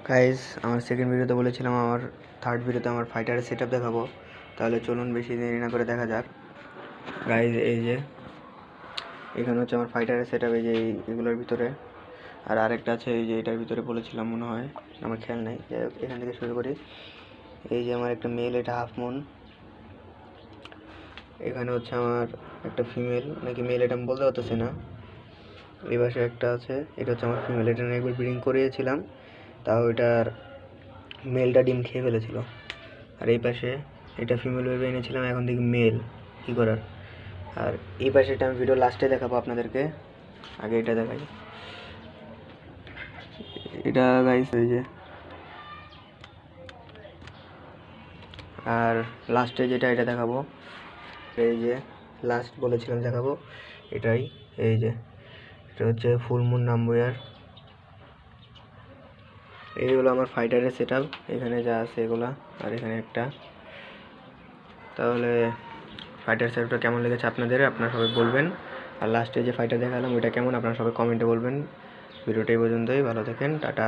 Guys, আমার second ভিডিওতে বলেছিলাম আমার থার্ড ভিডিওতে আমার ফাইটারের সেটআপ দেখাবো। তাহলে চলুন বেশি দেরি না করে দেখা যাক। গাইস, এই যে এখানে হচ্ছে আমার ফাইটারের সেটআপ, এই যে এগুলোর ভিতরে। আর আরেকটা আছে এই যে এটার ভিতরে বলেছিলাম মনে হয়, আমার খেয়াল নেই। যাই হোক, এখান থেকে শুরু করি। এই যে আমার একটা মেল, এটা হাফ মুন। এখানে হচ্ছে আমার একটা ফিমেল, নাকি মেল এটা আমি বলতে পারতেছি না। এই পাশে একটা আছে, এটা হচ্ছে আমার ফিমেল। এটা নিয়ে একবার ব্রিডিং করিয়েছিলাম, তাও এটার মেলটা ডিম খেয়ে ফেলেছিল। আর এই পাশে এটা ফিমেল ভেবে এনেছিলাম, এখন দেখি মেল। কী করার। আর এই পাশে এটা আমি ভিডিও লাস্টে দেখাবো আপনাদেরকে, আগে এটা দেখাই। এটা গাইস এই যে, আর লাস্টে যেটা এটা দেখাবো, এই যে লাস্ট বলেছিলাম দেখাবো এটাই। এই যে এটা হচ্ছে ফুল মুন নাম্বয়ার। এই হলো আমার ফাইটারের সেটআপ। এখানে যা আছে এগুলা, আর এখানে একটা। তাহলে ফাইটার সেটআপটা কেমন লেগেছে আপনাদের, আপনারা সবাই বলবেন। আর লাস্টে যে ফাইটার দেখালাম ওইটা কেমন, আপনারা সবাই কমেন্টে বলবেন। ভিডিওটা এই পর্যন্তই, ভালো থাকেন, টাটা।